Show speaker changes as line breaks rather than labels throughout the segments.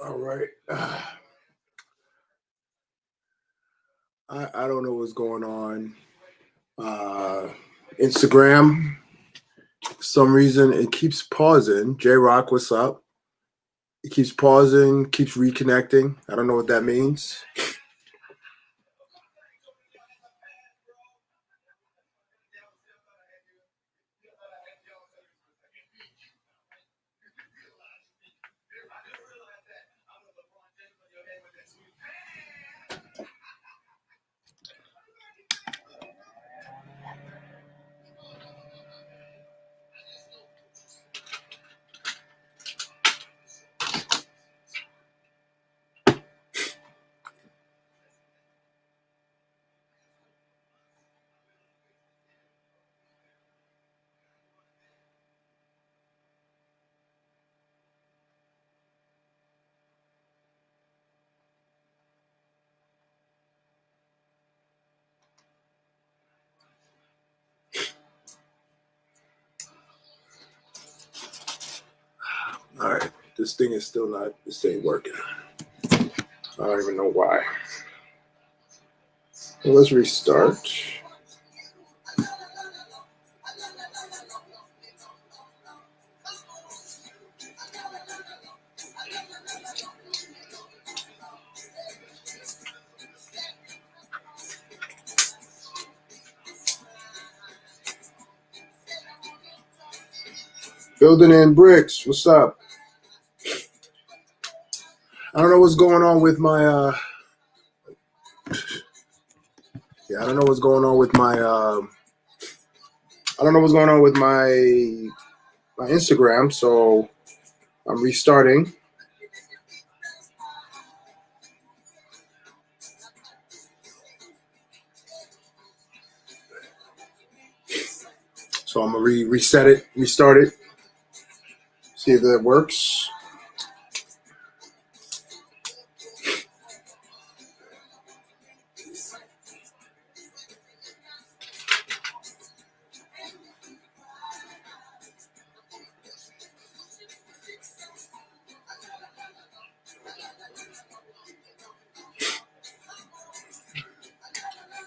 All right. I don't know what's going on. Instagram, for some reason, it keeps pausing. J Rock, what's up? It keeps pausing, keeps reconnecting. I don't know what that means. All right. This thing is still not, this ain't working. I don't even know why. Well, let's restart. Building in bricks. What's up? I don't know what's going on with my I don't know what's going on with my I don't know what's going on with my Instagram, so I'm restarting. So I'm gonna reset it, restart it, see if that works.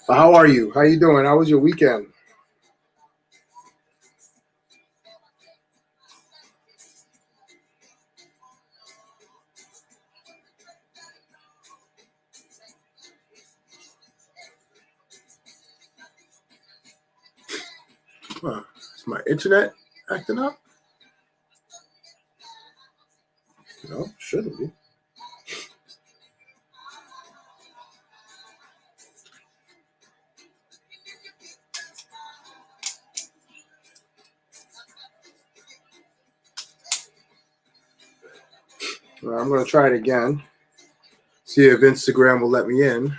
How are you? How you doing? How was your weekend? Is my internet acting up? No, shouldn't be. Well, I'm gonna try it again. See if Instagram will let me in.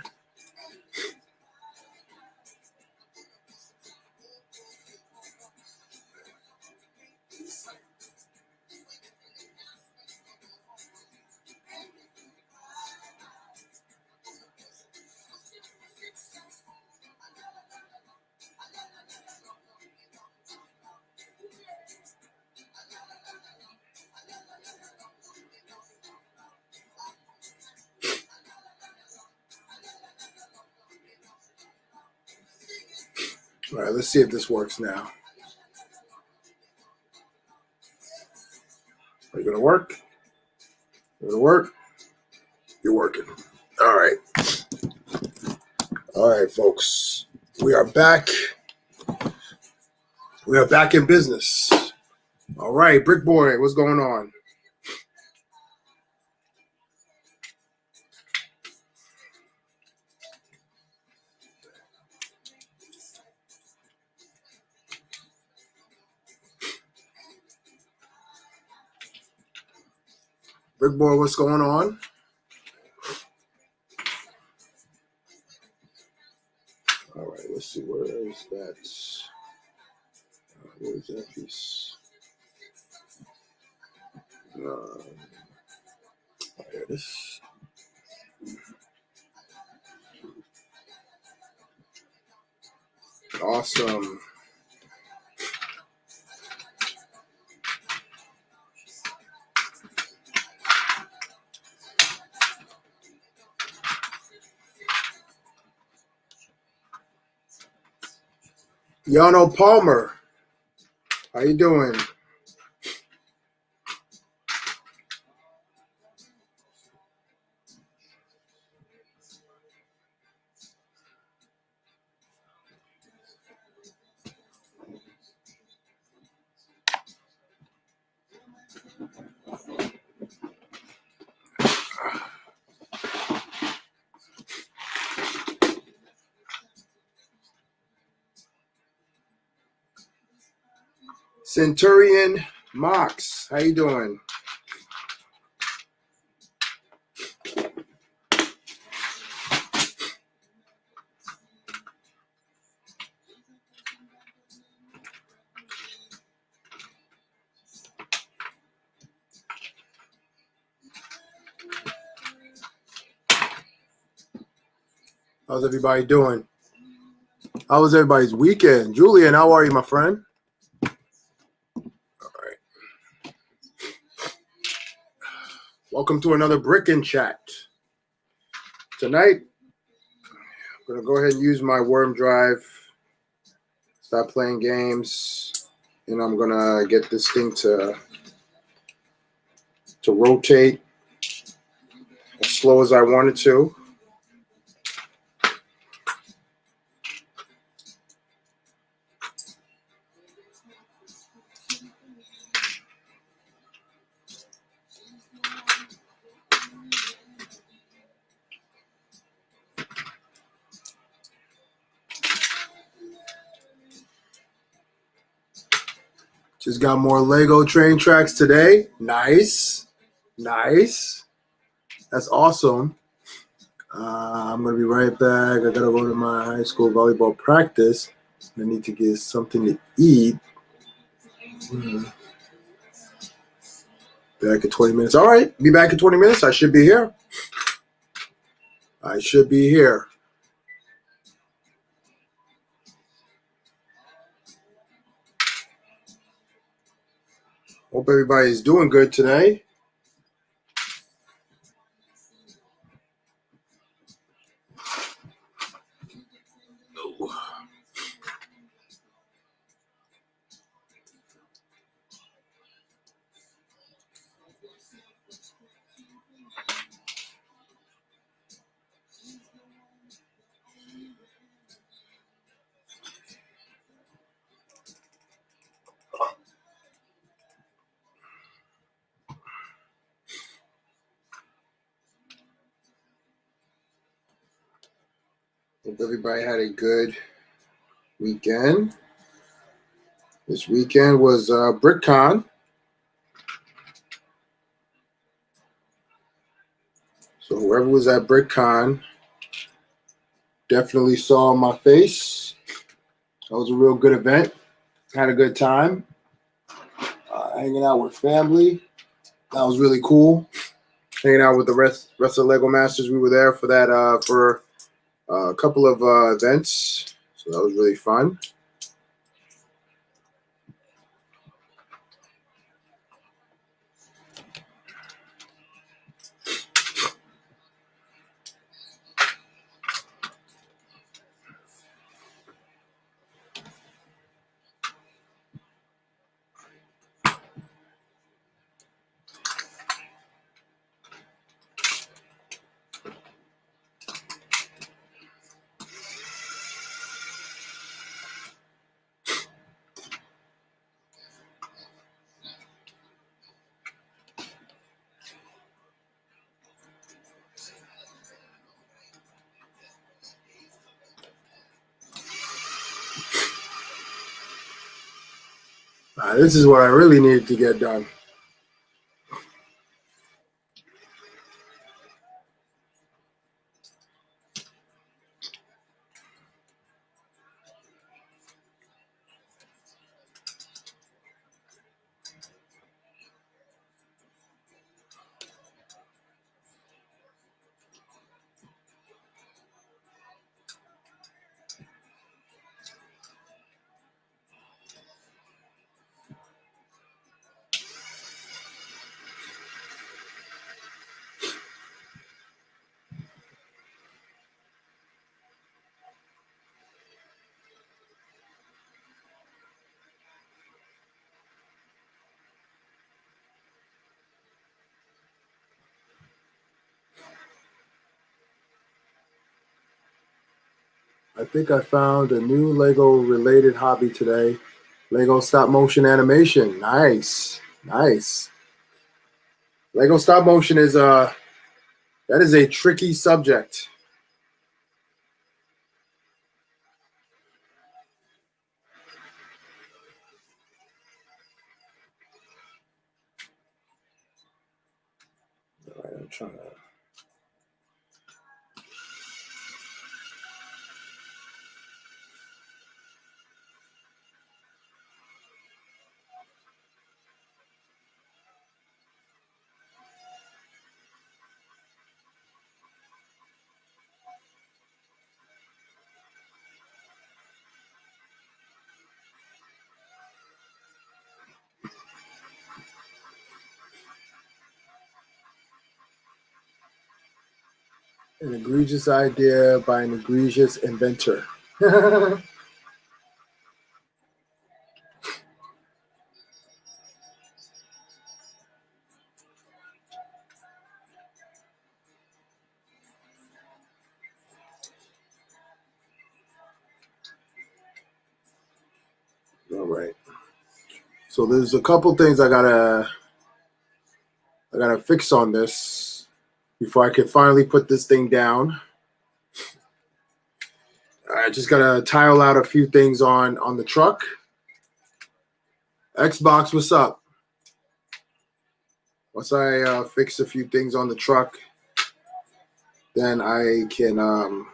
All right, let's see if this works now. Are you gonna work? You gonna work? You're working. All right. All right, folks. We are back. We are back in business. All right, Brick Boy, what's going on? Brick Boy, what's going on? All right, let's see. Where is that? Where's that piece? There it is. Awesome. Yano Palmer, how you doing? Centurion Mox, how you doing? How's everybody doing? How was everybody's weekend? Julian, how are you, my friend? All right. Welcome to another Brick and Chat. Tonight, I'm going to go ahead and use my worm drive, stop playing games, and I'm going to get this thing to rotate as slow as I want it to. Just got more Lego train tracks today. Nice. That's awesome. I'm going to be right back. I got to go to my high school volleyball practice. I need to get something to eat. Back in 20 minutes. All right. Be back in 20 minutes. I should be here. Hope everybody's doing good today. Hope everybody had a good weekend. This weekend was BrickCon. So whoever was at BrickCon definitely saw my face. That was a real good event. Had a good time. Hanging out with family. That was really cool. Hanging out with the rest of the Lego Masters. We were there for that for a couple of events. So that was really fun. This is what I really needed to get done. I think I found a new Lego related hobby today. Lego stop motion animation. Nice. Nice. Lego stop motion is that is a tricky subject. All right, I'm trying to. An egregious idea by an egregious inventor. All right. So there's a couple things I gotta fix on this before I can finally put this thing down. I just gotta tile out a few things on the truck. Xbox, what's up? Once I fix a few things on the truck, then I can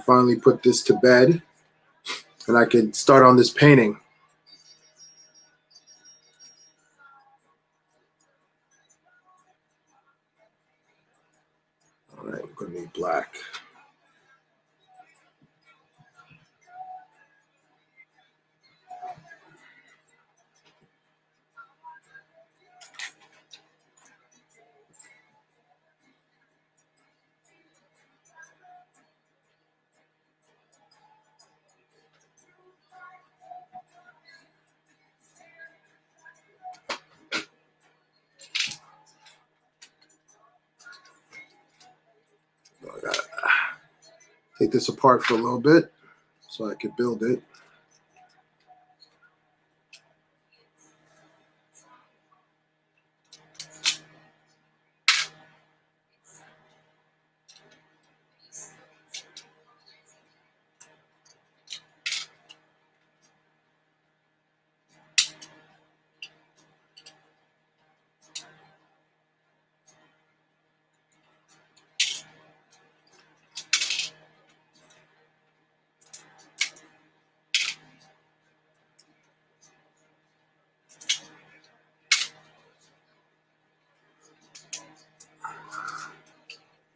finally put this to bed, and I can start on this painting. All right, I'm gonna need black. I gotta take this apart for a little bit so I can build it.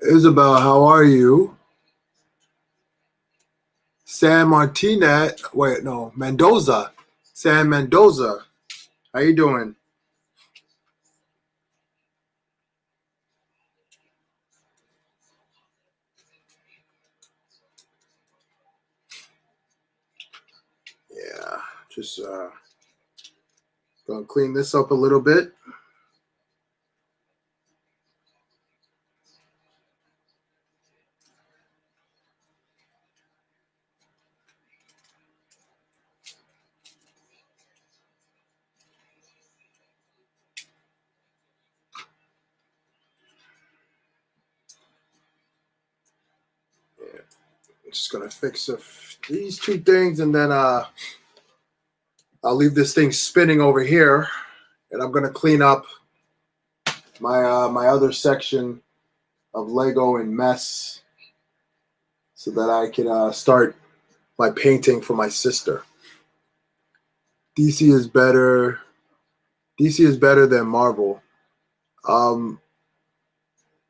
Isabel, how are you? San Martinez. Wait, no, Mendoza. San Mendoza. How you doing? Yeah, just gonna clean this up a little bit. Yeah, I'm just gonna fix these two things, and then I'll leave this thing spinning over here, and I'm gonna clean up my other section of Lego and mess so that I can start my painting for my sister. DC is better. DC is better than Marvel. Um,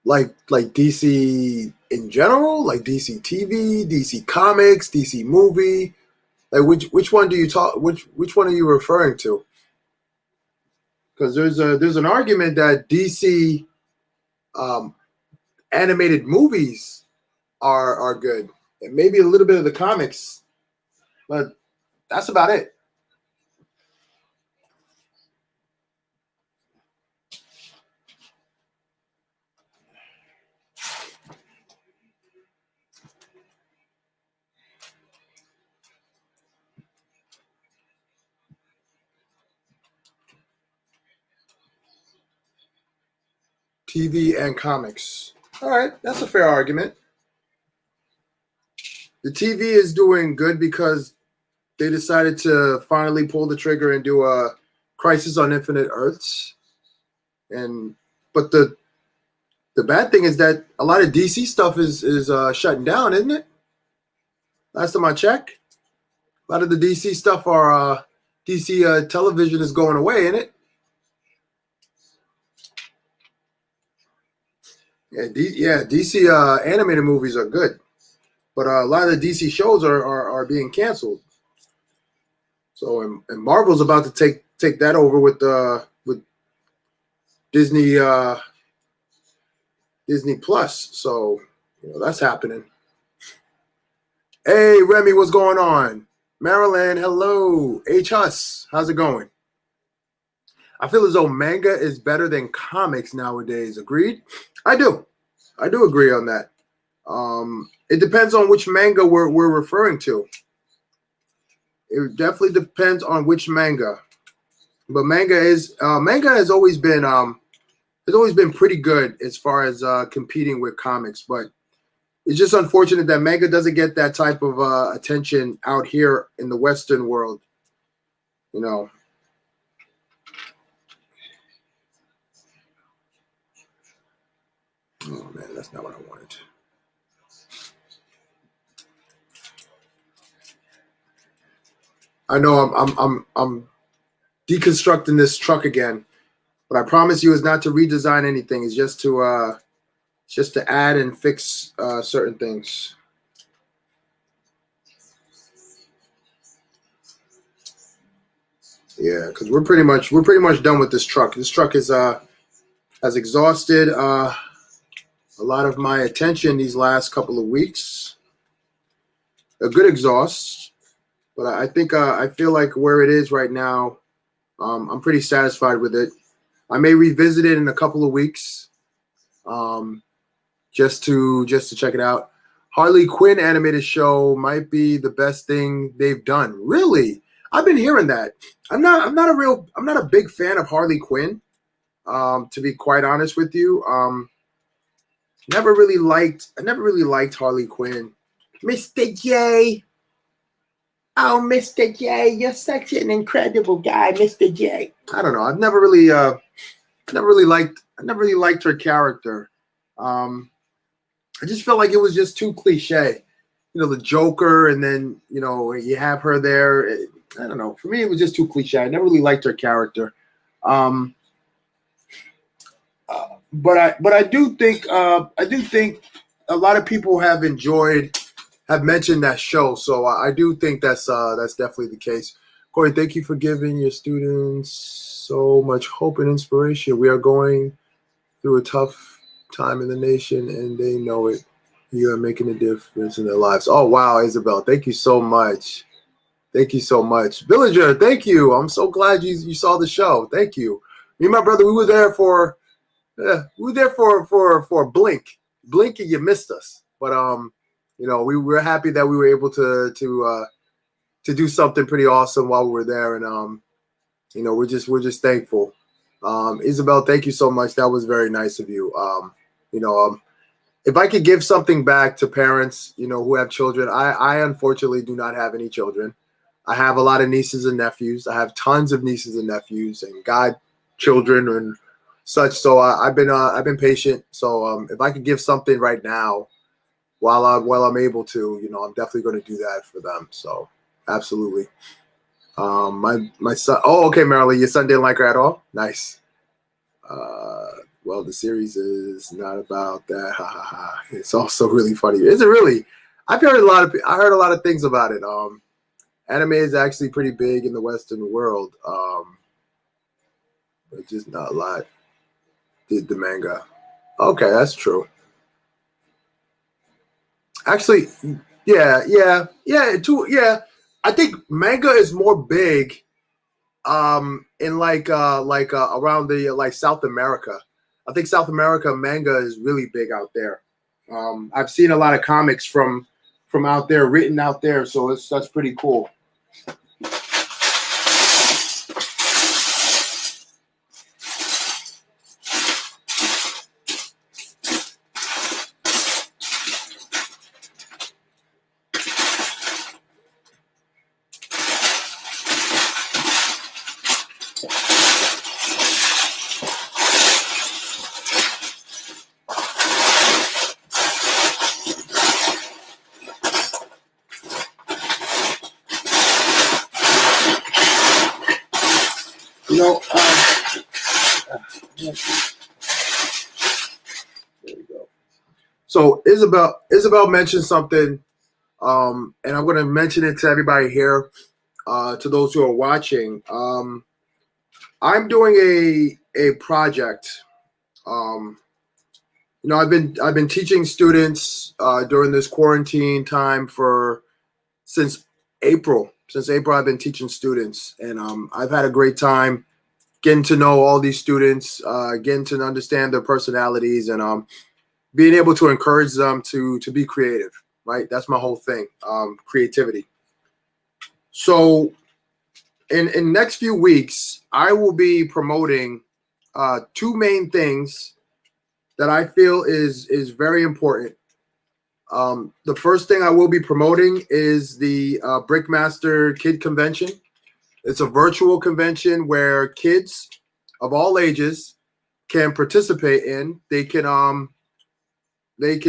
like DC in general, like DC TV, DC Comics, DC movie. Like which one do you talk? Which one are you referring to? Because there's an argument that DC um, animated movies are good, and maybe a little bit of the comics, but that's about it. TV and comics. All right, that's a fair argument. The TV is doing good because they decided to finally pull the trigger and do a Crisis on Infinite Earths. But the bad thing is that a lot of DC stuff is shutting down, isn't it? Last time I checked, a lot of the DC stuff are DC television is going away, isn't it? Yeah, DC animated movies are good, but a lot of the DC shows are being canceled. So and Marvel's about to take that over with Disney Disney Plus. So that's happening. Hey Remy, what's going on? Maryland, hello. H Hus, how's it going? I feel as though manga is better than comics nowadays. Agreed? I do agree on that. It depends on which manga we're referring to. It definitely depends on which manga. But manga has always been pretty good as far as competing with comics. But it's just unfortunate that manga doesn't get that type of attention out here in the Western world. Oh man, that's not what I wanted. I know I'm deconstructing this truck again, but I promise you, it's not to redesign anything. It's just to add and fix certain things. Yeah, because we're pretty much done with this truck. This truck has exhausted a lot of my attention these last couple of weeks. A good exhaust, but I think I feel like where it is right now, I'm pretty satisfied with it. I may revisit it in a couple of weeks, just to check it out. Harley Quinn animated show might be the best thing they've done. Really? I've been hearing that. I'm not a big fan of Harley Quinn, to be quite honest with you. I never really liked Harley Quinn. Mr. J. Oh, Mr. J, you're such an incredible guy, Mr. J. I don't know. I've never really liked her character. I just felt like it was just too cliche. The Joker, and then you have her there. I don't know. For me, it was just too cliche. I never really liked her character. But I do think a lot of people have mentioned that show. So I do think that's definitely the case. Corey, thank you for giving your students so much hope and inspiration. We are going through a tough time in the nation, and they know it. You are making a difference in their lives. Oh, wow, Isabel. Thank you so much. Thank you so much. Villager, thank you. I'm so glad you saw the show. Thank you. Me and my brother, we were there for a blink. Blink and you missed us. But we were happy that we were able to do something pretty awesome while we were there, and we're just thankful. Isabel, thank you so much. That was very nice of you. If I could give something back to parents, who have children, I unfortunately do not have any children. I have a lot of nieces and nephews. I have tons of nieces and nephews and godchildren and such. So I've been patient. So if I could give something right now, while I'm able to, I'm definitely going to do that for them. So absolutely. My son. Oh, okay, Marilyn, your son didn't like her at all. Nice. Well, the series is not about that. Ha ha ha. It's also really funny. Is it really? I heard a lot of things about it. Anime is actually pretty big in the Western world. But just not a lot did the manga. Okay, that's true. Actually, yeah. I think manga is more big in around the South America. I think South America manga is really big out there. I've seen a lot of comics from out there, written out there, so that's pretty cool. You know, there we go. So Isabel mentioned something, and I'm going to mention it to everybody here, to those who are watching. I'm doing a project. Um, I've been teaching students during this quarantine time for since April. Since April, I've been teaching students, and I've had a great time getting to know all these students, getting to understand their personalities, and being able to encourage them to be creative. Right, that's my whole thing, creativity. So, in next few weeks, I will be promoting two main things that I feel is very important. The first thing I will be promoting is the Brickmaster Kid Convention. It's a virtual convention where kids of all ages can participate in. They can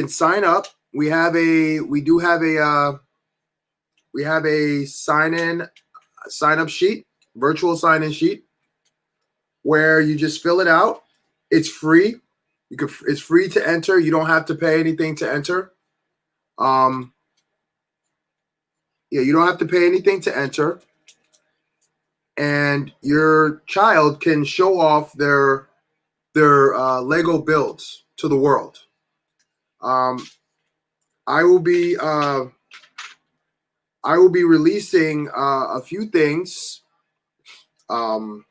sign up. We have a sign up sheet, virtual sign in sheet, where you just fill it out. It's free. It's free to enter. You don't have to pay anything to enter. You don't have to pay anything to enter, and your child can show off their Lego builds to the world. Um, I will be releasing a few things. I'm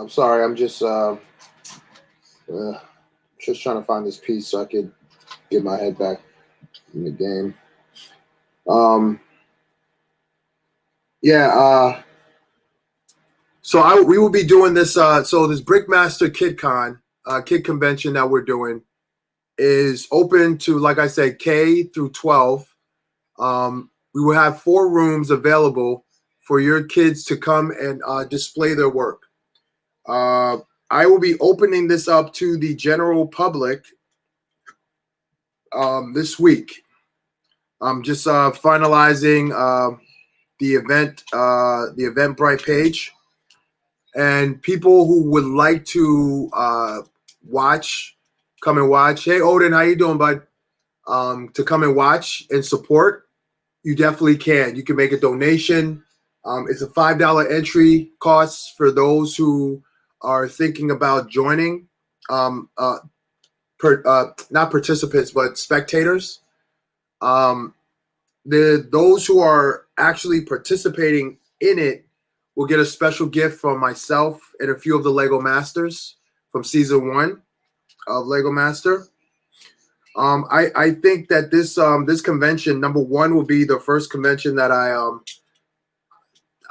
sorry, I'm just trying to find this piece so I could get my head back in the game. So we will be doing this. So this Brickmaster Kid Convention that we're doing is open to, like I said, K through 12. We will have 4 rooms available for your kids to come and display their work. I will be opening this up to the general public this week. I'm just finalizing the Eventbrite page, and people who would like to come and watch. Hey, Odin, how you doing, bud? To come and watch and support, you definitely can. You can make a donation. It's a $5 entry cost for those who are thinking about joining. Not participants, but spectators. Those who are actually participating in it will get a special gift from myself and a few of the Lego Masters from season 1 of Lego Master. I think that this convention, number 1, will be the first convention that I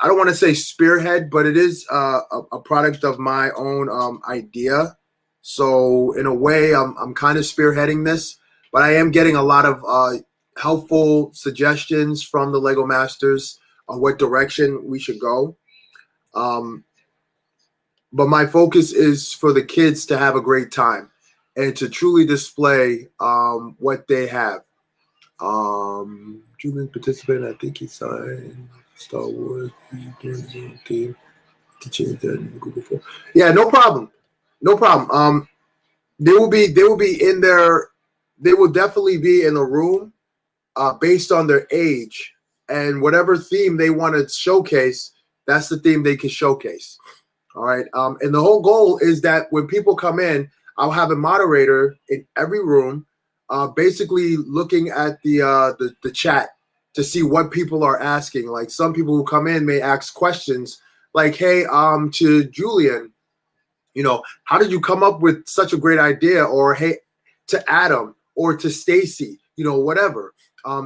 don't want to say spearhead, but it is a product of my own idea. So in a way, I'm kind of spearheading this, but I am getting a lot of helpful suggestions from the Lego Masters on what direction we should go. But my focus is for the kids to have a great time and to truly display what they have. Julian participated. I think he signed Star Wars team to change that in Google Form. Yeah, no problem. No problem. They will be in there. They will definitely be in the room based on their age, and whatever theme they want to showcase, that's the theme they can showcase. All right. And the whole goal is that when people come in, I'll have a moderator in every room, basically looking at the chat to see what people are asking. Like some people who come in may ask questions like, "Hey, to Julian, how did you come up with such a great idea?" Or, "Hey, to Adam," or to Stacy, whatever.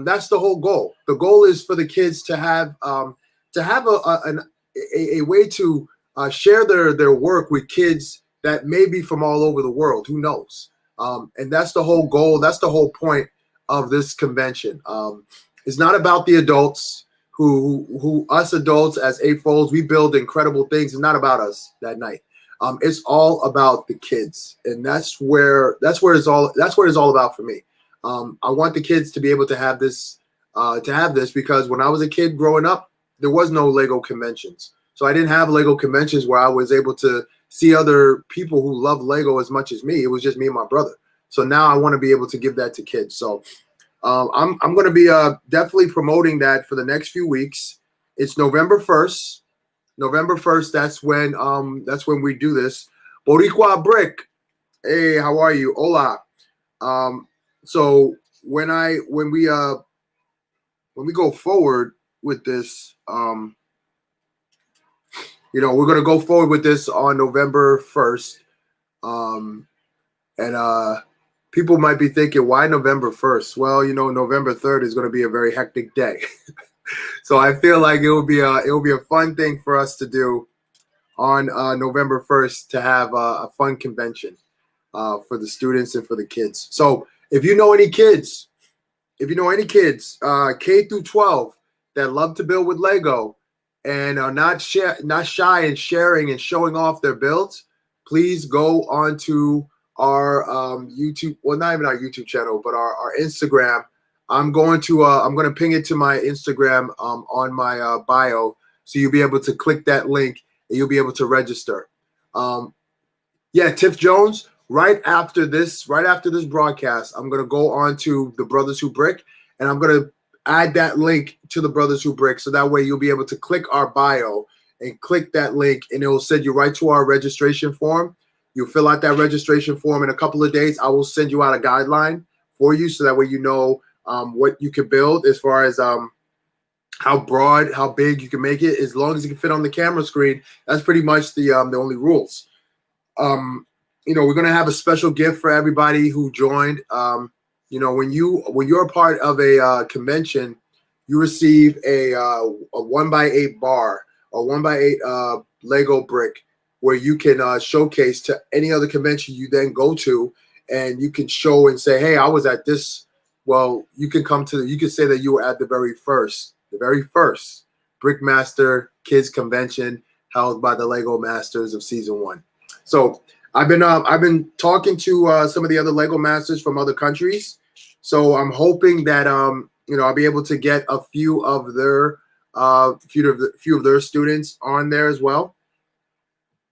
That's the whole goal. The goal is for the kids to have a way to share their work with kids that may be from all over the world. Who knows? And that's the whole goal. That's the whole point of this convention. It's not about the adults who us adults as AFOLs, we build incredible things. It's not about us that night. It's all about the kids, and that's where it's all about for me. I want the kids to be able to have this because when I was a kid growing up, there was no Lego conventions. So I didn't have Lego conventions where I was able to see other people who love Lego as much as me. It was just me and my brother. So now I want to be able to give that to kids. So I'm going to be definitely promoting that for the next few weeks. It's November 1st. November 1st. That's when we do this. Boricua Brick. Hey, how are you? Hola. So when we go forward with this, we're gonna go forward with this on November 1st. And people might be thinking, why November 1st? Well, November 3rd is gonna be a very hectic day. So I feel like it will be a fun thing for us to do on November 1st to have a fun convention for the students and for the kids. So if you know any kids, K through 12 that love to build with Lego and are not shy in sharing and showing off their builds, please go onto our YouTube, well, not even our YouTube channel, but our Instagram. I'm going to ping it to my Instagram on my bio, so you'll be able to click that link and you'll be able to register. Yeah, Tiff Jones. Right after this broadcast, I'm gonna go on to the Brothers Who Brick, and I'm gonna add that link to the Brothers Who Brick, so that way you'll be able to click our bio and click that link, and it will send you right to our registration form. You fill out that registration form in a couple of days. I will send you out a guideline for you, so that way you know what you can build as far as how broad, how big you can make it, as long as you can fit on the camera screen. That's pretty much the only rules. We're gonna have a special gift for everybody who joined. When you're a part of a convention, you receive a 1x8 bar or 1x8 Lego brick, where you can showcase to any other convention you then go to, and you can show and say, "Hey, I was at this." Well, you can say that you were at the very first Brickmaster Kids Convention held by the Lego Masters of Season 1. So I've been talking to some of the other Lego Masters from other countries. So I'm hoping that I'll be able to get a few of their students on there as well.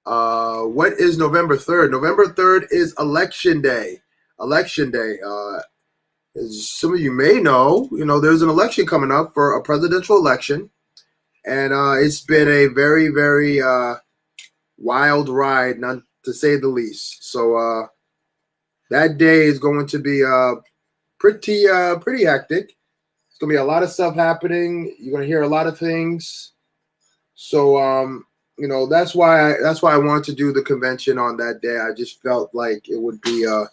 What is November 3rd? November 3rd is Election Day. Election Day. As some of you may know, there's an election coming up for a presidential election, and it's been a very, very wild ride, not to say the least. So that day is going to be pretty hectic. It's gonna be a lot of stuff happening. You're gonna hear a lot of things. So that's why I wanted to do the convention on that day. I just felt like it would be a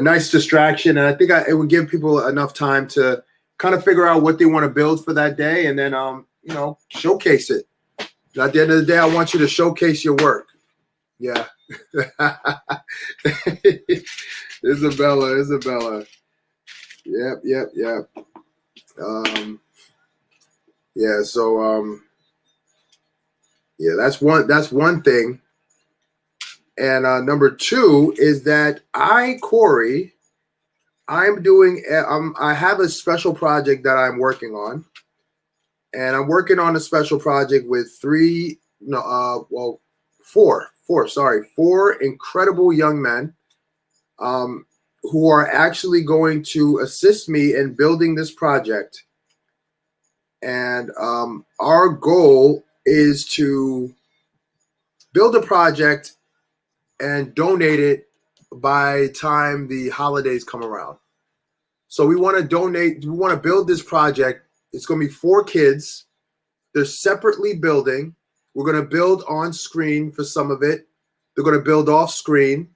nice distraction, and I think it would give people enough time to kind of figure out what they want to build for that day, and then showcase it. At the end of the day, I want you to showcase your work. Yeah. Isabella. Yep. Yeah, so yeah, that's one thing. And number two is that Corey, I have a special project that I'm working on. And I'm working on a special project with four incredible young men who are actually going to assist me in building this project. And our goal is to build a project and donate it by the time the holidays come around. So we want to build this project. It's going to be 4 kids. They're separately building. We're going to build on screen for some of it. They're going to build off screen.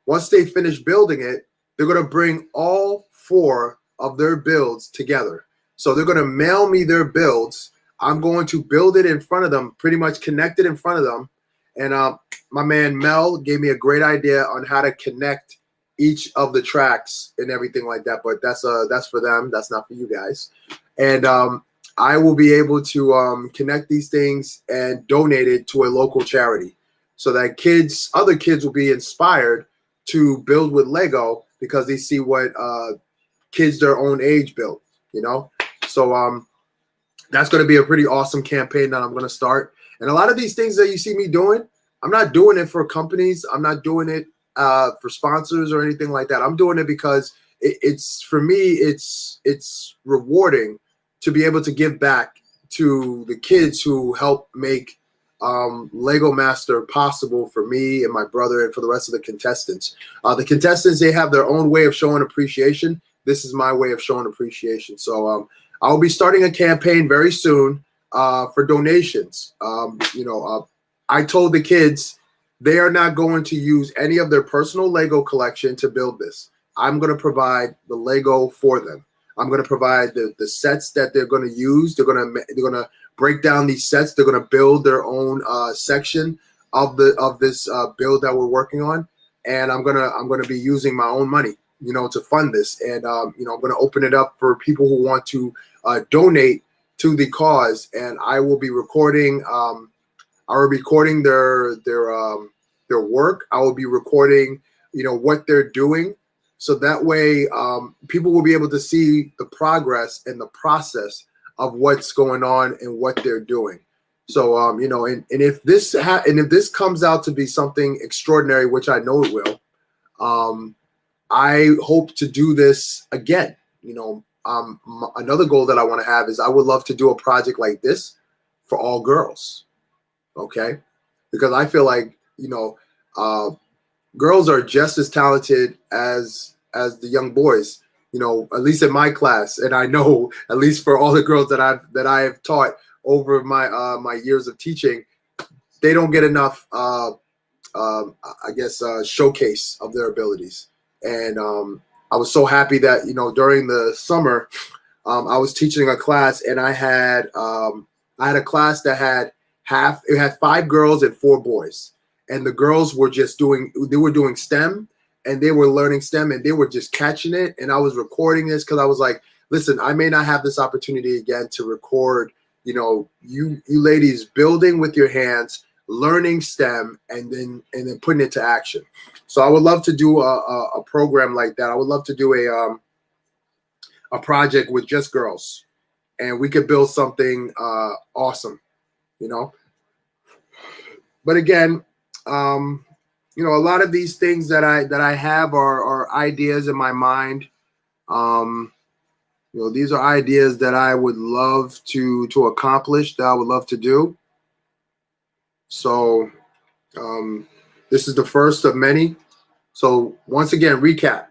Once they finish building it, they're going to bring all 4 of their builds together. So they're going to mail me their builds. I'm going to build it in front of them, pretty much connect it in front of them. And my man Mel gave me a great idea on how to connect each of the tracks and everything like that. But that's for them. That's not for you guys. And I will be able to connect these things and donate it to a local charity, so that other kids will be inspired to build with Lego because they see what kids their own age build, So that's going to be a pretty awesome campaign that I'm going to start. And a lot of these things that you see me doing, I'm not doing it for companies. I'm not doing it for sponsors or anything like that. I'm doing it because it's for me, it's rewarding to be able to give back to the kids who help make Lego Master possible for me and my brother and for the rest of the contestants. The contestants, they have their own way of showing appreciation. This is my way of showing appreciation. So I'll be starting a campaign very soon for donations. I told the kids they are not going to use any of their personal Lego collection to build this. I'm going to provide the Lego for them. I'm going to provide the sets that they're going to use. They're going to break down these sets. They're going to build their own section of this build that we're working on, and I'm gonna be using my own money, to fund this. And I'm going to open it up for people who want to donate to the cause, and I will be recording. I will be recording their work. I will be recording, what they're doing, so that way people will be able to see the progress and the process of what's going on and what they're doing. So and if this comes out to be something extraordinary, which I know it will, I hope to do this again. Another goal that I want to have is I would love to do a project like this for all girls. Okay, because I feel like girls are just as talented as the young boys. At least in my class, and I know at least for all the girls that I have taught over my years of teaching, they don't get enough showcase of their abilities. And I was so happy that during the summer I was teaching a class, and I had a class that had 5 girls and 4 boys, and the girls were doing STEM, and they were learning STEM, and they were just catching it. And I was recording this because I was like, listen, I may not have this opportunity again to record, you ladies building with your hands, learning STEM, and then putting it to action. So I would love to do a program like that. I would love to do a project with just girls, and we could build something awesome, But again, a lot of these things that I have are ideas in my mind. These are ideas that I would love to accomplish, that I would love to do. So this is the first of many. So once again, recap.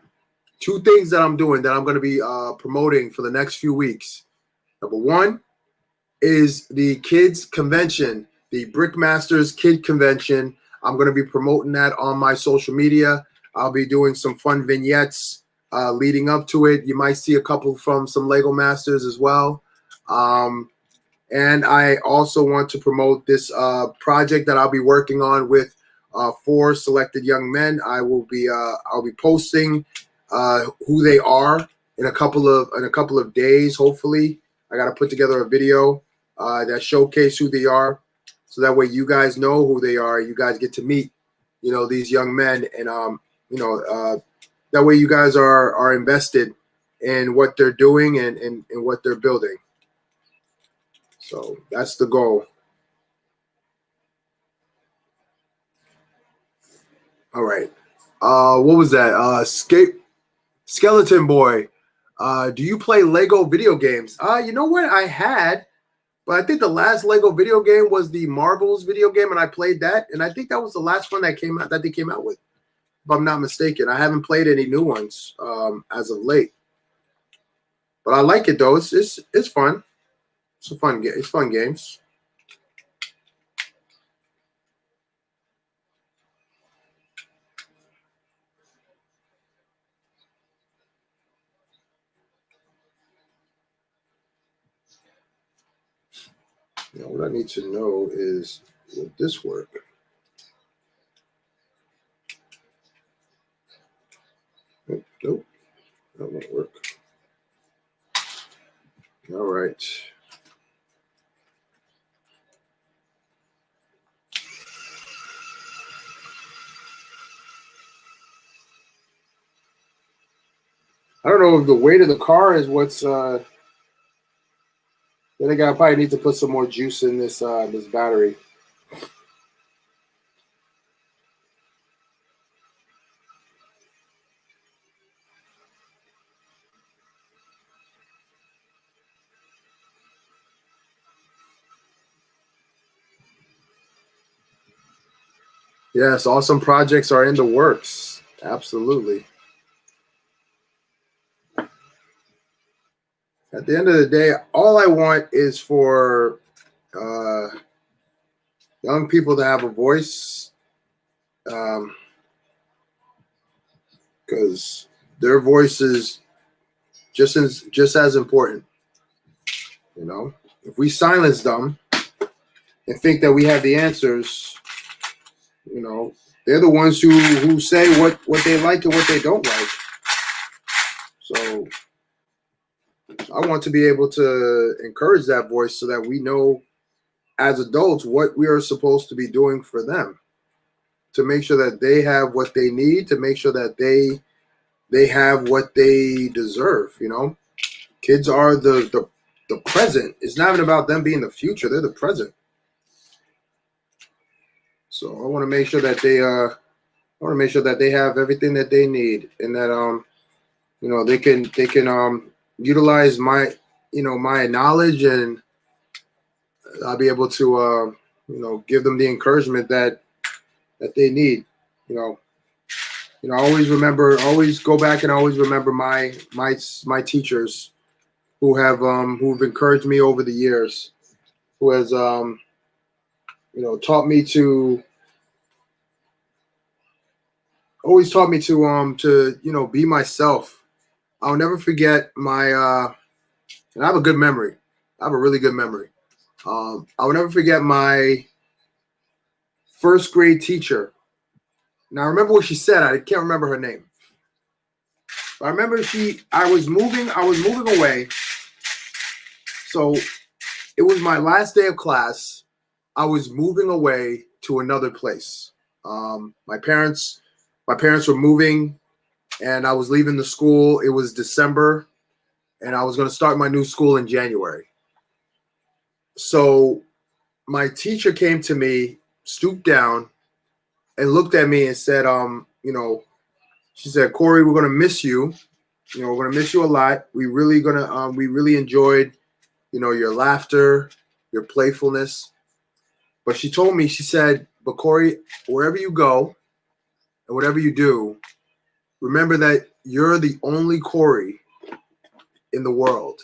2 things that I'm doing that I'm going to be promoting for the next few weeks. Number 1 is the kids convention, the Brickmasters Kid Convention. I'm going to be promoting that on my social media. I'll be doing some fun vignettes leading up to it. You might see a couple from some Lego Masters as well. And I also want to promote this project that I'll be working on with 4 selected young men. I'll be posting who they are in a couple of days. Hopefully, I got to put together a video that showcase who they are, so that way you guys know who they are. You guys get to meet, these young men, and that way you guys are invested in what they're doing and what they're building. So that's the goal. All right. What was that? Skeleton Boy. Do you play Lego video games? You know what? I had, but I think the last Lego video game was the Marvels video game, and I played that, and I think that was the last one that they came out with, if I'm not mistaken. I haven't played any new ones as of late, but I like it though. It's fun. It's a fun game. It's fun games. What I need to know is, will this work? Nope, that won't work. All right. I don't know if the weight of the car is what's. Then I probably need to put some more juice in this battery. Yes, awesome projects are in the works. Absolutely. At the end of the day, all I want is for uh, young people to have a voice, because their voice is just as important. You know, if we silence them and think that we have the answers, you know, they're the ones who say what they like and what they don't like. So I want to be able to encourage that voice so that we know as adults what we are supposed to be doing for them, to make sure that they have what they need, to make sure that they have what they deserve. You know, kids are the present. It's not even about them being the future. They're the present. So I want to make sure that they have everything that they need, and that they can utilize my knowledge, and I'll be able to give them the encouragement that they need. You know, always go back and always remember my teachers who've encouraged me over the years, who has taught me to always taught me to be myself. I'll never forget my and I have a good memory. I have a really good memory. I will never forget my first grade teacher. Now I remember what she said. I can't remember her name. But I remember I was moving away. So it was my last day of class. I was moving away to another place. My parents were moving, and I was leaving the school. It was December, and I was going to start my new school in January. So my teacher came to me, stooped down, and looked at me and said, she said, "Corey, we're going to miss you. We're going to miss you a lot. We really enjoyed, your laughter, your playfulness." But she told me, she said, "But Corey, wherever you go and whatever you do, remember that you're the only Corey in the world.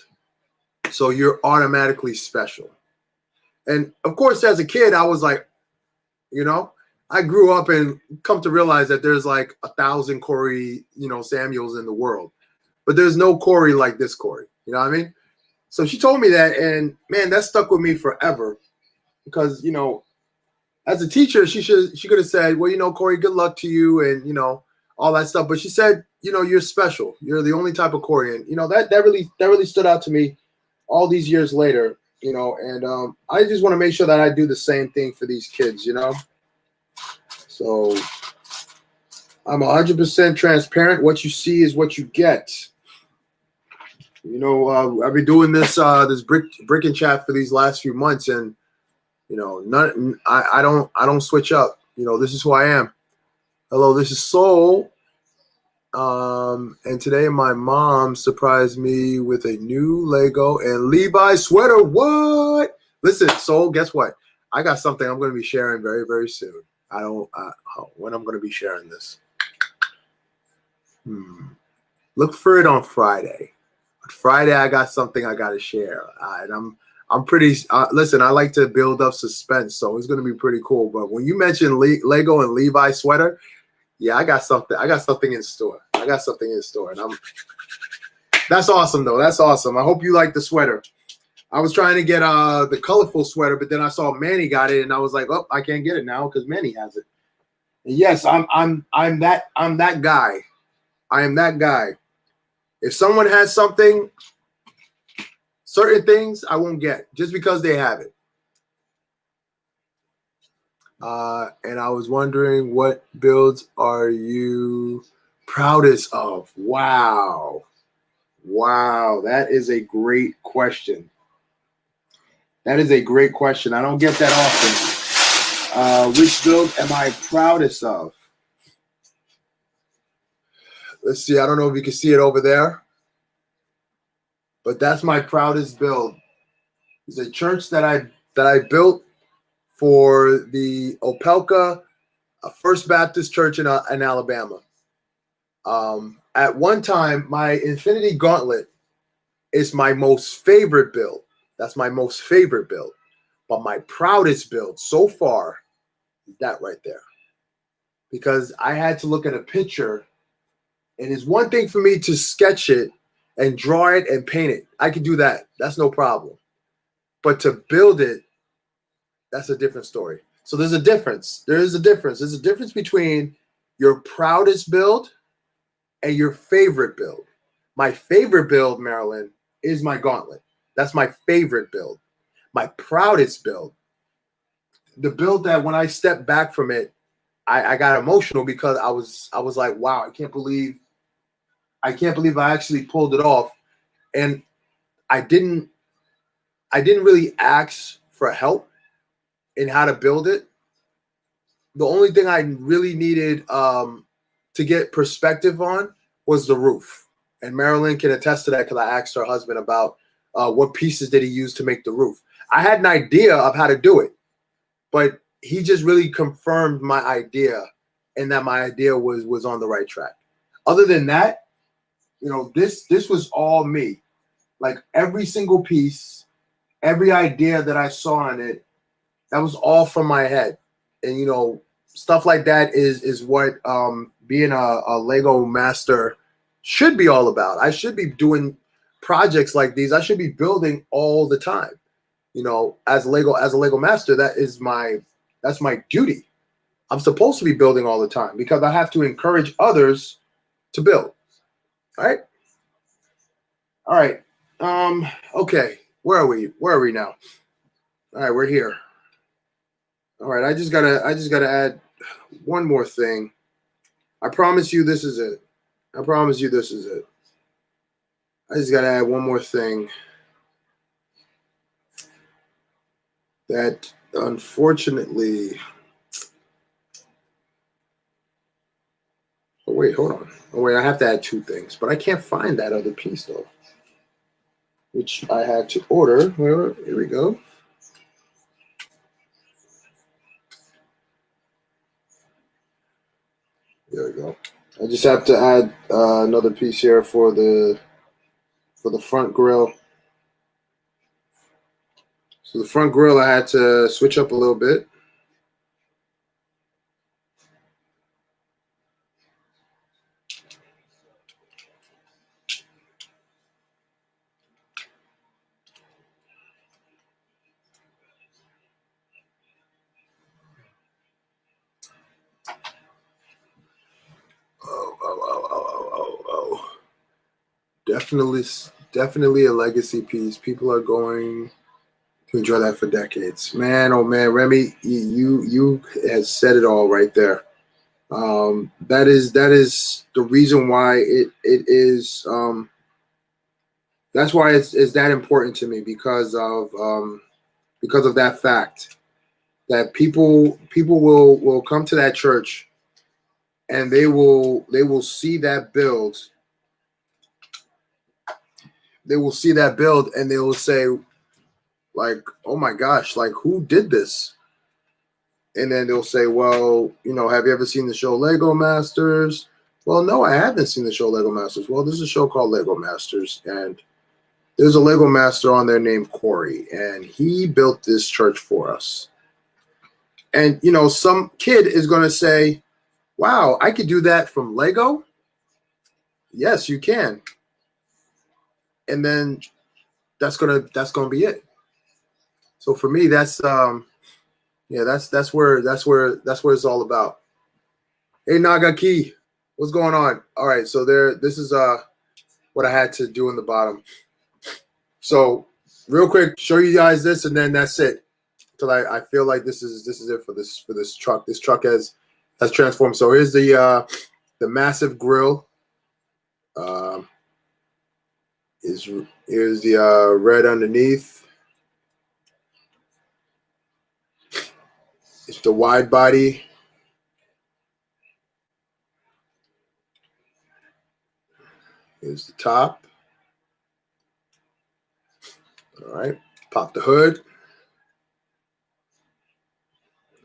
So you're automatically special." And of course, as a kid, I was like, I grew up and come to realize that there's like 1,000 Corey, Samuels in the world, but there's no Corey like this Corey. You know what I mean? So she told me that, and man, that stuck with me forever, because as a teacher, she could have said, "Well, Corey, good luck to you," and all that stuff. But she said, "You're special. You're the only type of Corey," and that really stood out to me all these years later. And I just want to make sure that I do the same thing for these kids. So I'm 100% transparent. What you see is what you get. I've been doing this brick and chat for these last few months, and I don't switch up. This is who I am. Hello, this is Soul. And today my mom surprised me with a new Lego and Levi sweater. What? Listen, Soul, guess what? I got something I'm going to be sharing very, very soon. When I'm going to be sharing this. Look for it on Friday. Friday, I got something I got to share. And I'm pretty. Listen, I like to build up suspense, so it's going to be pretty cool. But when you mentioned Lego and Levi sweater, yeah, I got something. I got something in store. And that's awesome, though. That's awesome. I hope you like the sweater. I was trying to get the colorful sweater, but then I saw Manny got it, and I was like, "Oh, I can't get it now because Manny has it." And yes, I'm that guy. I am that guy. If someone has something, certain things I won't get just because they have it. And I was wondering, what builds are you proudest of? Wow, that is a great question. I don't get that often. Which build am I proudest of? Let's see. I don't know if you can see it over there, but that's my proudest build. It's a church that I built for the Opelka a First Baptist church in Alabama. At one time, my Infinity Gauntlet is my most favorite build. That's my most favorite build. But my proudest build so far is that right there. Because I had to look at a picture, and it's one thing for me to sketch it and draw it and paint it. I can do that. That's no problem. But to build it, that's a different story. So there's a difference. There is a difference. There's a difference between your proudest build and your favorite build. My favorite build, Marilyn, is my gauntlet. That's my favorite build. My proudest build, the build that when I stepped back from it, I got emotional because I was like, wow, I can't believe I actually pulled it off. And I didn't really ask for help in how to build it. The only thing I really needed to get perspective on was the roof. And Marilyn can attest to that because I asked her husband about what pieces did he use to make the roof. I had an idea of how to do it, but he just really confirmed my idea and that my idea was on the right track. Other than that, this was all me. Like every single piece, every idea that I saw in it, that was all from my head. And stuff like that is what being a Lego master should be all about. I should be doing projects like these. I should be building all the time. As a Lego master, that's my duty. I'm supposed to be building all the time because I have to encourage others to build. All right. All right. Okay. Where are we? Where are we now? All right, we're here. All right, I just gotta add one more thing. I promise you this is it. I promise you this is it. I just gotta add one more thing that unfortunately. Oh wait, hold on. Oh wait, I have to add two things, but I can't find that other piece though, which I had to order. Here we go. There we go. I just have to add another piece here for the front grille. So the front grille I had to switch up a little bit. Oh. Definitely a legacy piece. People are going to enjoy that for decades. Man, oh man, Remy, you has said it all right there. That is the reason why it is. That's why it's that important to me because of that fact that people will come to that church and they will see that build. They will see that build and they will say, like, oh my gosh, like who did this? And then they'll say, well, have you ever seen the show Lego Masters? Well, no, I haven't seen the show Lego Masters. Well, there's a show called Lego Masters, and there's a Lego master on there named Corey, and he built this church for us. And, some kid is going to say, wow, I could do that from Lego? Yes, you can. And then that's gonna be it. So for me, that's that's where it's all about. Hey Nagaki, what's going on? All right, so this is what I had to do in the bottom. So real quick, show you guys this, and then that's it. Because I feel like this is it for this truck. This truck has transformed. So here's the massive grill. Here's the red underneath. It's the wide body. Here's the top. All right, pop the hood.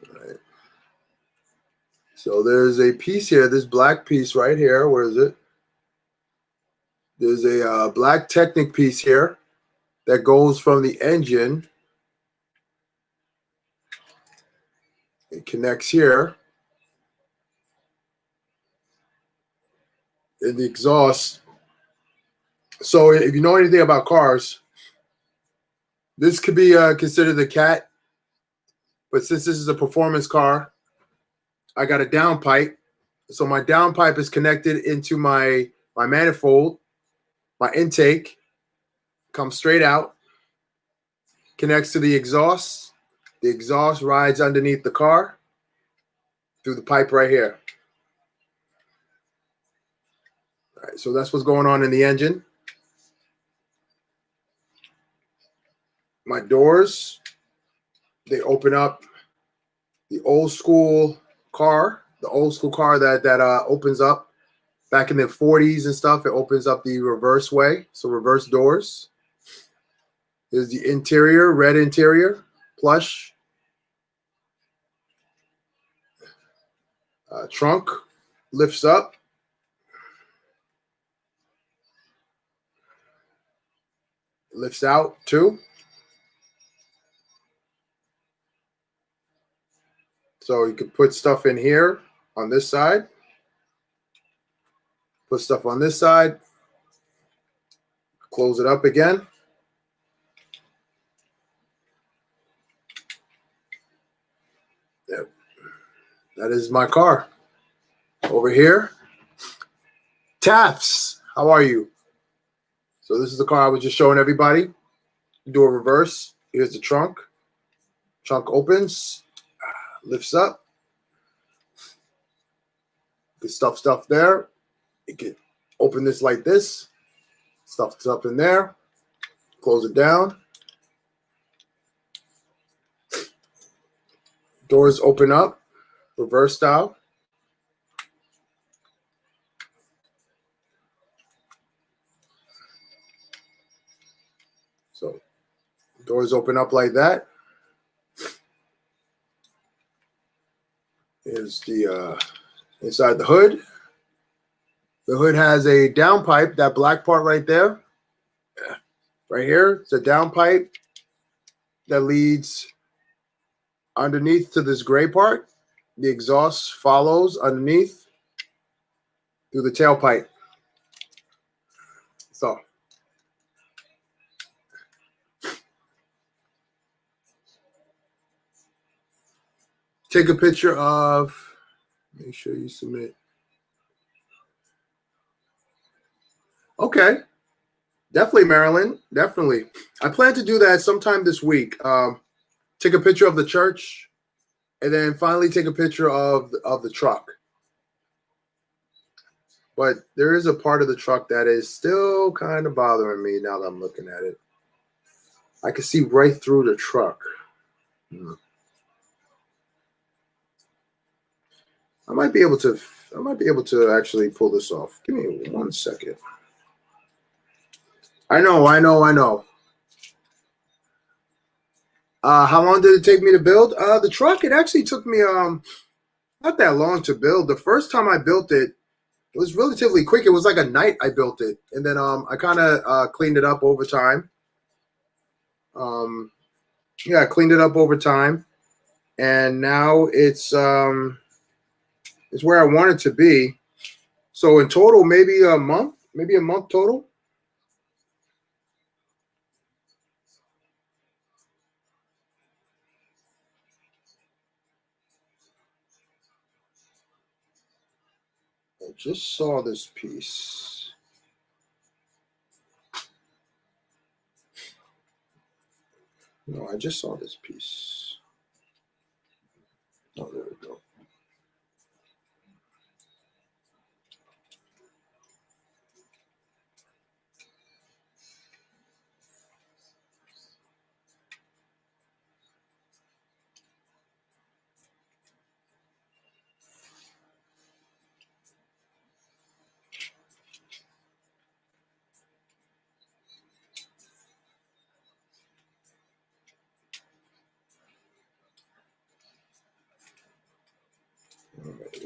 All right. So there's a piece here, this black piece right here. Where is it? There's a black Technic piece here that goes from the engine. It connects here in the exhaust. So if you know anything about cars, this could be considered the cat. But since this is a performance car, I got a downpipe. So my downpipe is connected into my manifold. My intake comes straight out, connects to the exhaust. The exhaust rides underneath the car through the pipe right here. All right, so that's what's going on in the engine. My doors, they open up. The old school car, that opens up back in the 40s and stuff. It opens up the reverse way, so reverse doors. There's the interior, red interior, plush. Trunk lifts up. Lifts out too. So you can put stuff in here on this side. Put stuff on this side. Close it up again. Yep. That is my car. Over here. Taps, how are you? So this is the car I was just showing everybody. Do a reverse. Here's the trunk. Trunk opens, lifts up. You can stuff there. You can open this like this. Stuff stuff in there. Close it down. Doors open up, reverse style. So doors open up like that. Here's the inside the hood. The hood has a downpipe, that black part right there. Right here, it's a downpipe that leads underneath to this gray part. The exhaust follows underneath through the tailpipe. So take a picture of, make sure you submit. Okay. Definitely, Marilyn. Definitely. I plan to do that sometime this week. Take a picture of the church and then finally take a picture of the truck. But there is a part of the truck that is still kind of bothering me now that I'm looking at it. I can see right through the truck. I might be able to actually pull this off. Give me 1 second. I know. How long did it take me to build? The truck, it actually took me not that long to build. The first time I built it, it was relatively quick. It was like a night I built it. And then I kind of cleaned it up over time. I cleaned it up over time. And now it's where I want it to be. So in total, maybe a month total. I just saw this piece. No, I just saw this piece. Oh, there we go.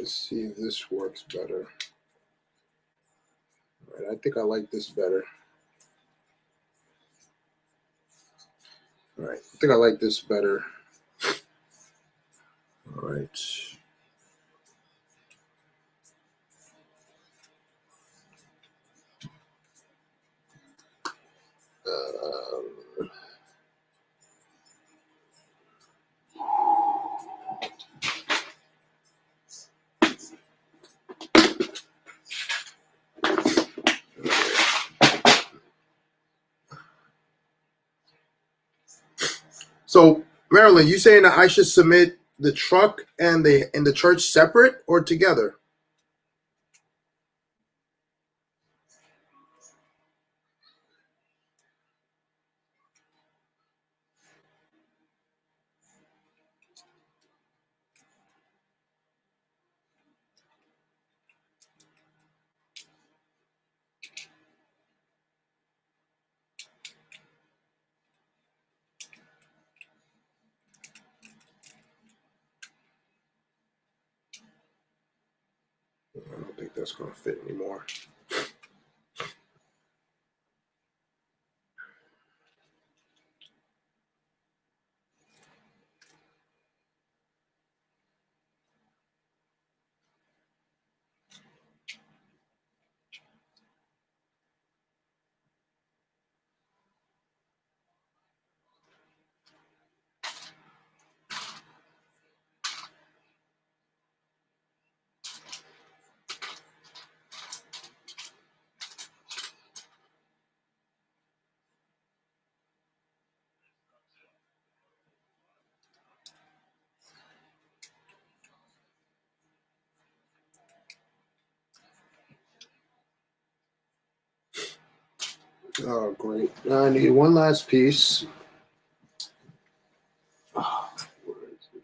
Let's see if this works better. All right, I think I like this better. All right, I think I like this better. All right. Um, so, Marilyn, you saying that I should submit the truck and the church separate or together? I don't think that's going to fit anymore. Oh, great. I need one last piece. Oh, where is it?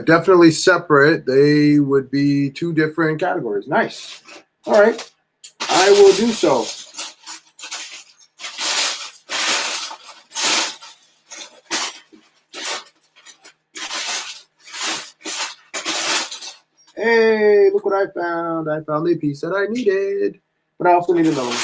Definitely separate. They would be two different categories. Nice. All right. I will do so. Hey, look what I found. I found the piece that I needed, but I also need another one.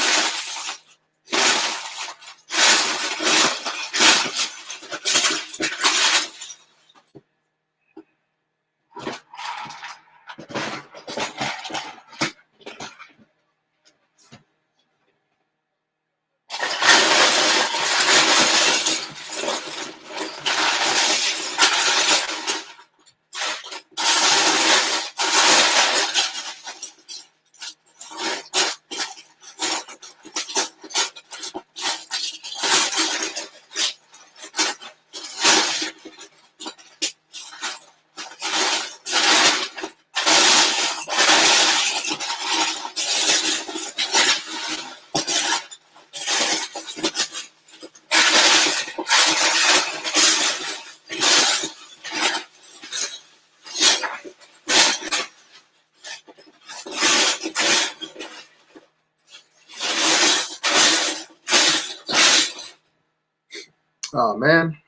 Oh, man.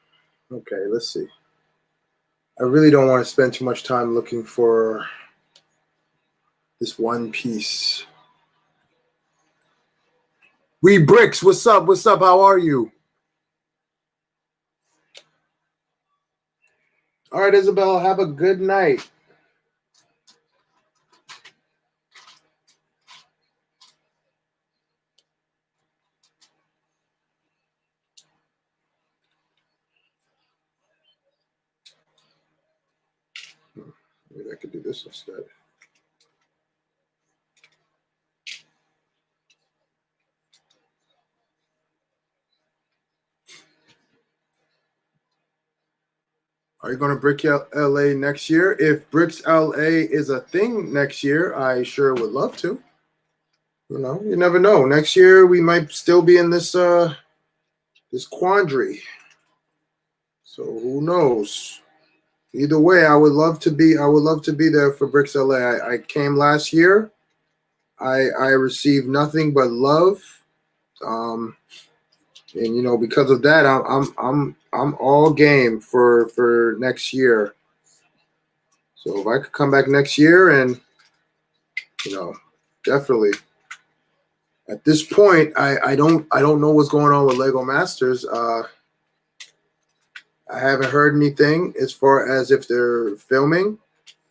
Okay, let's see. I really don't want to spend too much time looking for this one piece. We Bricks, what's up? What's up? How are you? All right, Isabel, have a good night. Maybe I could do this instead. Are you going to Brick LA next year? If Bricks LA is a thing next year, I sure would love to. You never know. Next year we might still be in this quandary. So who knows? Either way, I would love to be. I would love to be there for Bricks LA. I came last year. I received nothing but love. Um, and because of that, I'm all game for next year. So if I could come back next year and you know definitely. At this point, I don't know what's going on with Lego Masters. I haven't heard anything as far as if they're filming.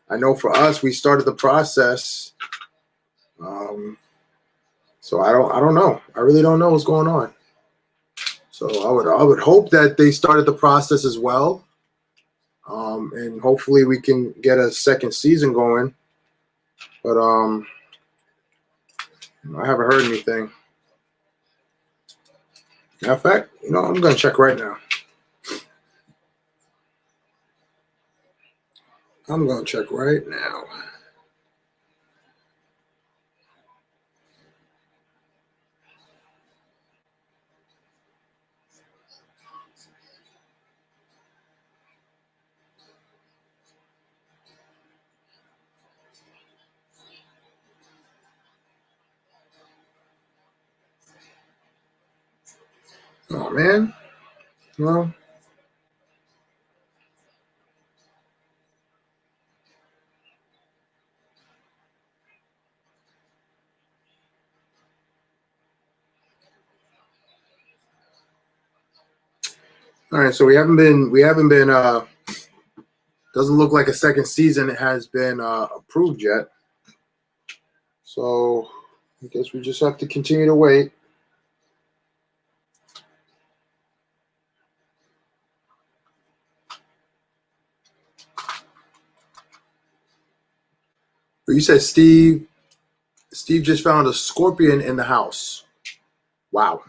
I know for us, we started the process. Um, so I don't know. I really don't know what's going on. So I would hope that they started the process as well. And hopefully we can get a second season going. But I haven't heard anything. Matter of fact, I'm gonna check right now. I'm gonna check right now. Oh man. Well, all right. So we haven't been. Doesn't look like a second season has been approved yet. So I guess we just have to continue to wait. But you said Steve just found a scorpion in the house. Wow.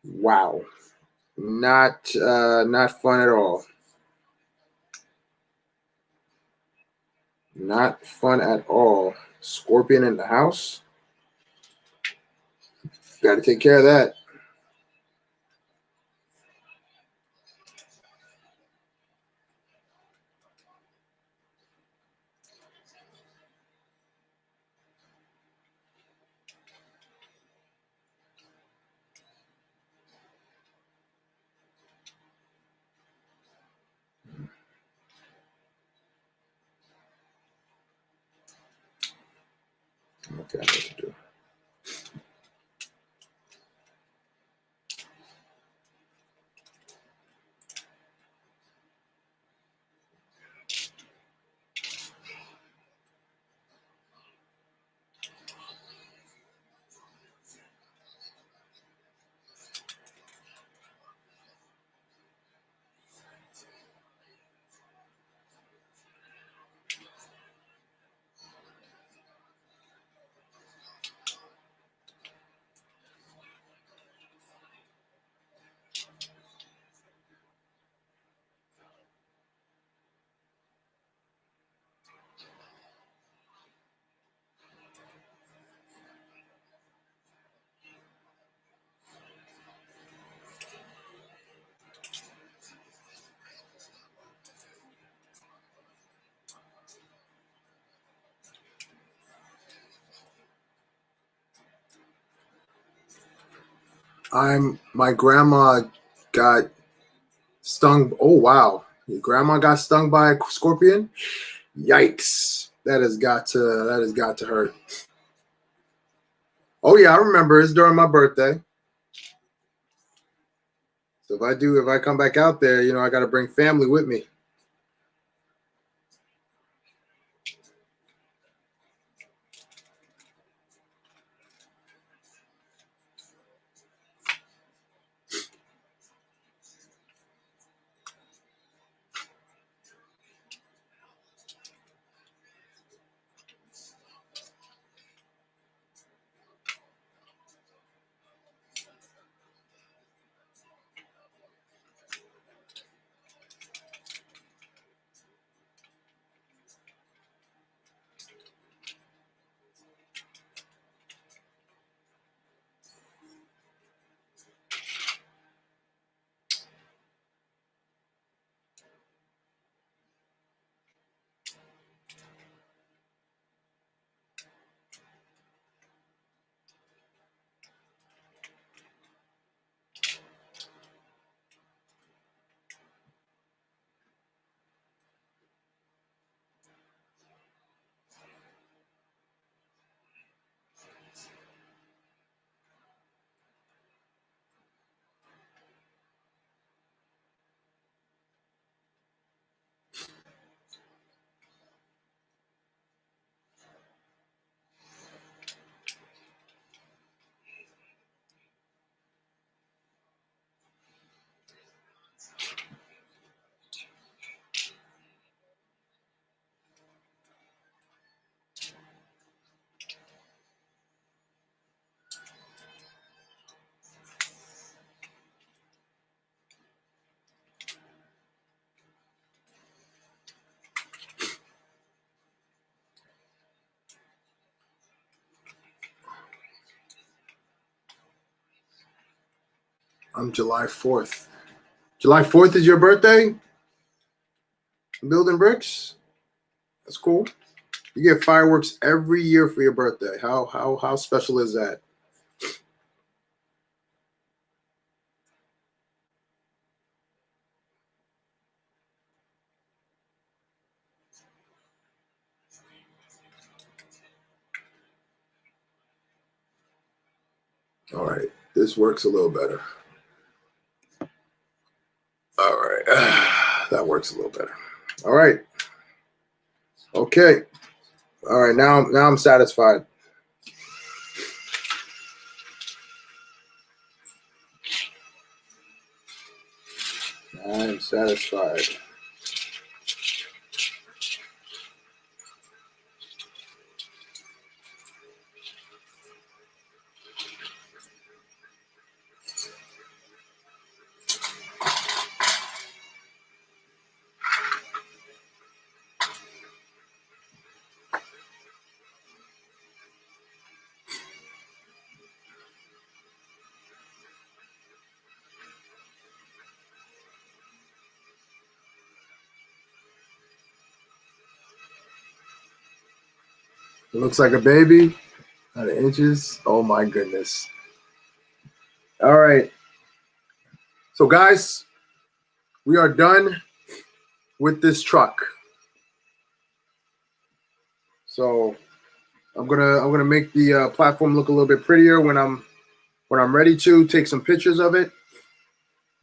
Wow. Not fun at all. Not fun at all. Scorpion in the house. Got to take care of that. Okay, I know what to do. My grandma got stung. Oh wow. Your grandma got stung by a scorpion? Yikes. That has got to hurt. Oh yeah, I remember. It's during my birthday. So if I come back out there, I got to bring family with me. I'm July 4th. July 4th is your birthday? Building bricks? That's cool. You get fireworks every year for your birthday. How special is that? All right, this works a little better. All right, that works a little better. All right. Okay. All right, now I'm satisfied. I'm satisfied. It looks like a baby. 9 inches. Oh my goodness. All right. So guys, we are done with this truck. So I'm gonna make the platform look a little bit prettier when I'm ready to take some pictures of it.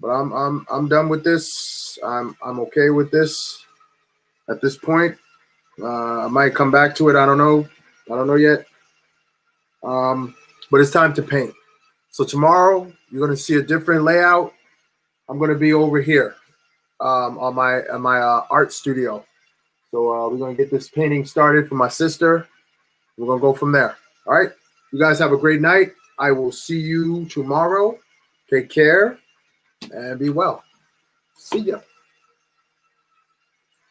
But I'm done with this. I'm okay with this at this point. I might come back to it. I don't know. I don't know yet. But it's time to paint. So tomorrow you're gonna see a different layout. I'm gonna be over here on my art studio. So we're gonna get this painting started for my sister. We're gonna go from there. All right. You guys have a great night. I will see you tomorrow. Take care and be well. See ya.